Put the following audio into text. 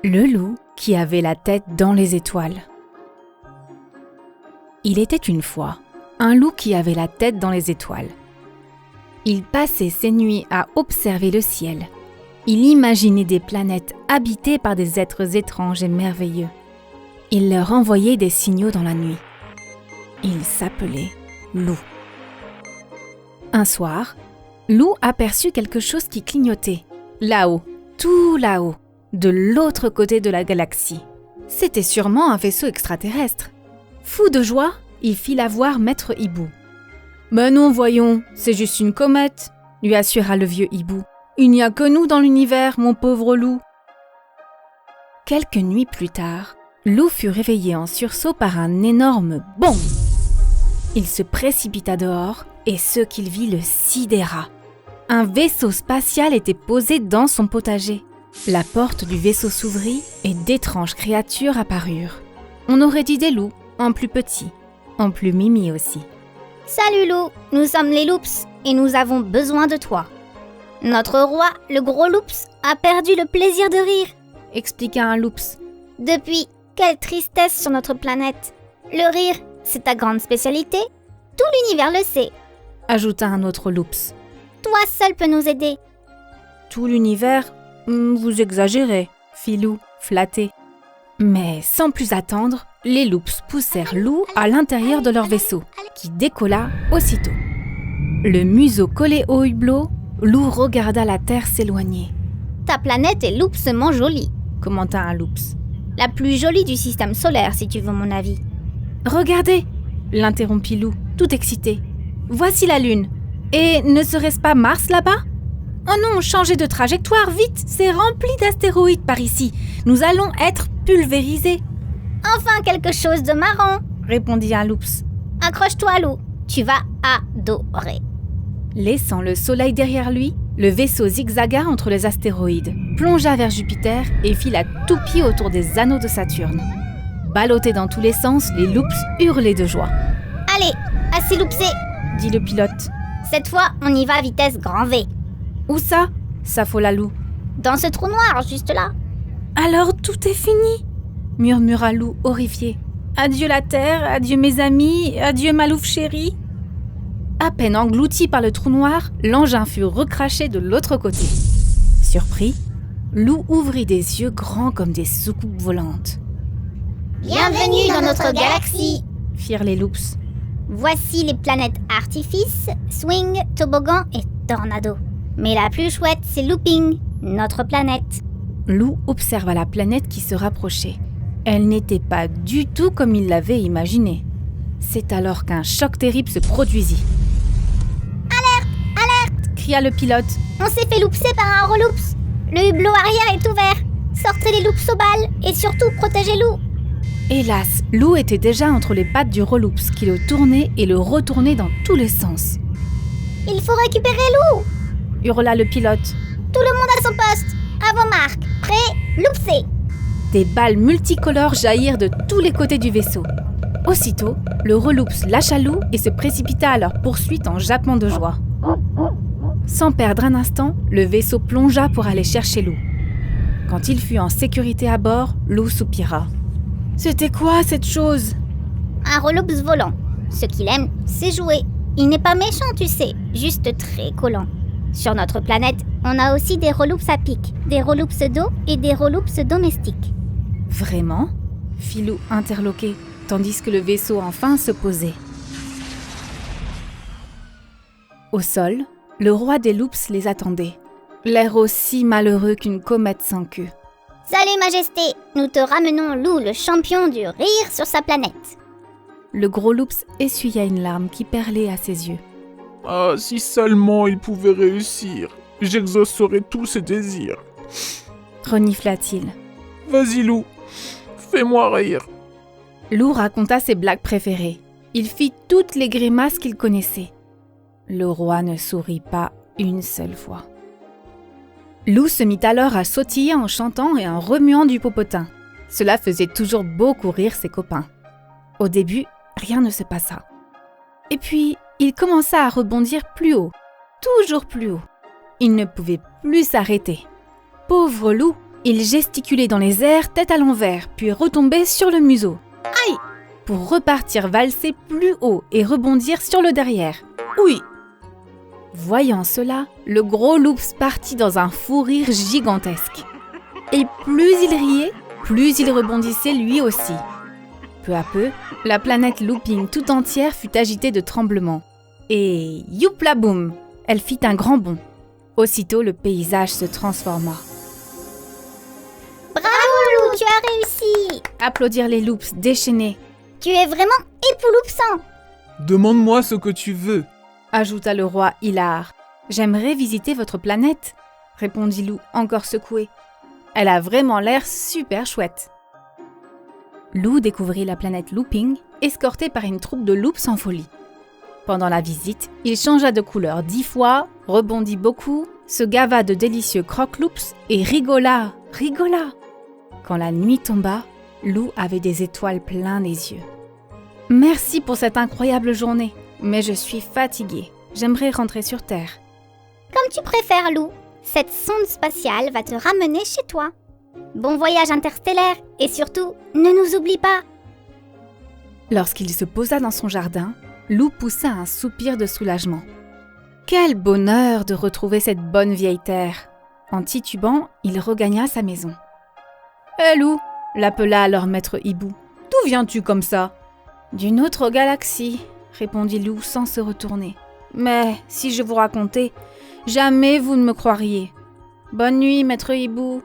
Le loup qui avait la tête dans les étoiles. Il était une fois un loup qui avait la tête dans les étoiles. Il passait ses nuits à observer le ciel. Il imaginait des planètes habitées par des êtres étranges et merveilleux. Il leur envoyait des signaux dans la nuit. Il s'appelait Loup. Un soir, Loup aperçut quelque chose qui clignotait, là-haut, tout là-haut, de l'autre côté de la galaxie. C'était sûrement un vaisseau extraterrestre. Fou de joie, il fit la voir Maître Hibou. « Ben non, voyons, c'est juste une comète », lui assura le vieux hibou. « Il n'y a que nous dans l'univers, mon pauvre loup. » Quelques nuits plus tard, Loup fut réveillé en sursaut par un énorme bond. Il se précipita dehors et ce qu'il vit le sidéra. Un vaisseau spatial était posé dans son potager. La porte du vaisseau s'ouvrit et d'étranges créatures apparurent. On aurait dit des loups, en plus petits, en plus mimi aussi. « Salut loup, nous sommes les Loups et nous avons besoin de toi. Notre roi, le gros Loups, a perdu le plaisir de rire, » expliqua un Loups. « Depuis, quelle tristesse sur notre planète. Le rire, c'est ta grande spécialité. Tout l'univers le sait, » ajouta un autre Loups. « Toi seul peux nous aider. » « Tout l'univers ? Vous exagérez, » fit Loup, flatté. Mais sans plus attendre, les Loups poussèrent Loup à l'intérieur de leur vaisseau, qui décolla aussitôt. Le museau collé au hublot, Loup regarda la Terre s'éloigner. « Ta planète est loupsement jolie, » commenta un Loups. « La plus jolie du système solaire, si tu veux mon avis. »« Regardez !» l'interrompit Loup, tout excité. « Voici la Lune. Et ne serait-ce pas Mars là-bas ? Oh non, changez de trajectoire, vite, c'est rempli d'astéroïdes par ici. Nous allons être pulvérisés. »« Enfin quelque chose de marrant, » répondit un Loups. « Accroche-toi, Loup, tu vas adorer. » Laissant le soleil derrière lui, le vaisseau zigzaga entre les astéroïdes, plongea vers Jupiter et fila tout pied autour des anneaux de Saturne. Ballottés dans tous les sens, les Loups hurlaient de joie. « Allez, assez loupsé, » dit le pilote. « Cette fois, on y va à vitesse grand V. »« Où ça ?» s'affola Loup. « Dans ce trou noir, juste là. »« Alors tout est fini ?» murmura Loup horrifié. « Adieu la Terre, adieu mes amis, adieu ma louve chérie. » À peine englouti par le trou noir, l'engin fut recraché de l'autre côté. Surpris, Loup ouvrit des yeux grands comme des soucoupes volantes. « Bienvenue dans notre galaxie !» firent les Loups. « Voici les planètes Artifice, Swing, Toboggan et Tornado. Mais la plus chouette, c'est Looping, notre planète. » Loup observa la planète qui se rapprochait. Elle n'était pas du tout comme il l'avait imaginé. C'est alors qu'un choc terrible se produisit. « Alerte, alerte !» cria le pilote. « On s'est fait loupser par un reloups. Le hublot arrière est ouvert. Sortez les loups au bal et surtout protégez Loup. » Hélas, Loup était déjà entre les pattes du reloups qui le tournait et le retournait dans tous les sens. « Il faut récupérer Loup !» hurla le pilote. « Tout le monde à son poste. À vos marques. Prêt, loupsé !» Des balles multicolores jaillirent de tous les côtés du vaisseau. Aussitôt, le reloups lâcha Loup et se précipita à leur poursuite en jappant de joie. Sans perdre un instant, le vaisseau plongea pour aller chercher Loup. Quand il fut en sécurité à bord, Loup soupira. « C'était quoi cette chose ?» Un reloups volant. Ce qu'il aime, c'est jouer. Il n'est pas méchant, tu sais, juste très collant. Sur notre planète, on a aussi des reloups à pic, des reloups d'eau et des reloups domestiques. « Vraiment ?» fit Loup interloqué, tandis que le vaisseau enfin se posait. Au sol, le roi des Loups les attendait, l'air aussi malheureux qu'une comète sans queue. « Salut Majesté, nous te ramenons Loup, le champion du rire sur sa planète. » Le gros Loups essuya une larme qui perlait à ses yeux. « Ah, si seulement il pouvait réussir, j'exaucerais tous ses désirs. » renifla-t-il. « Vas-y Loup, fais-moi rire. » Loup raconta ses blagues préférées. Il fit toutes les grimaces qu'il connaissait. Le roi ne sourit pas une seule fois. Loup se mit alors à sautiller en chantant et en remuant du popotin. Cela faisait toujours beaucoup rire ses copains. Au début, rien ne se passa. Et puis, il commença à rebondir plus haut, toujours plus haut. Il ne pouvait plus s'arrêter. Pauvre Loup, Il gesticulait dans les airs, tête à l'envers, puis retombait sur le museau. Aïe! Pour repartir valser plus haut et rebondir sur le derrière. Oui! Voyant cela, le gros Loops partit dans un fou rire gigantesque. Et plus il riait, plus il rebondissait lui aussi. Peu à peu, la planète Looping tout entière fut agitée de tremblements. Et youpla boum! Elle fit un grand bond. Aussitôt, le paysage se transforma. Bravo Lou, tu as réussi! Applaudirent les Loops déchaînés, Tu es vraiment épouloupsant! Demande-moi ce que tu veux. ajouta le roi hilar. J'aimerais visiter votre planète, répondit Lou, encore secoué. Elle a vraiment l'air super chouette. Lou découvrit la planète Looping, escorté par une troupe de Loops en folie. Pendant la visite, il changea de couleur 10 fois, rebondit beaucoup, se gava de délicieux croque-loops et rigola. Quand la nuit tomba, Lou avait des étoiles plein les yeux. Merci pour cette incroyable journée, mais je suis fatiguée. J'aimerais rentrer sur Terre. Comme tu préfères Lou, cette sonde spatiale va te ramener chez toi. Bon voyage interstellaire et surtout, ne nous oublie pas. Lorsqu'il se posa dans son jardin, Lou poussa un soupir de soulagement. Quel bonheur de retrouver cette bonne vieille terre! En titubant, il regagna sa maison. « Hé Lou !» l'appela alors maître Hibou. « D'où viens-tu comme ça ?»« D'une autre galaxie, » répondit Lou sans se retourner. « Mais si je vous racontais, jamais vous ne me croiriez. Bonne nuit, maître Hibou !»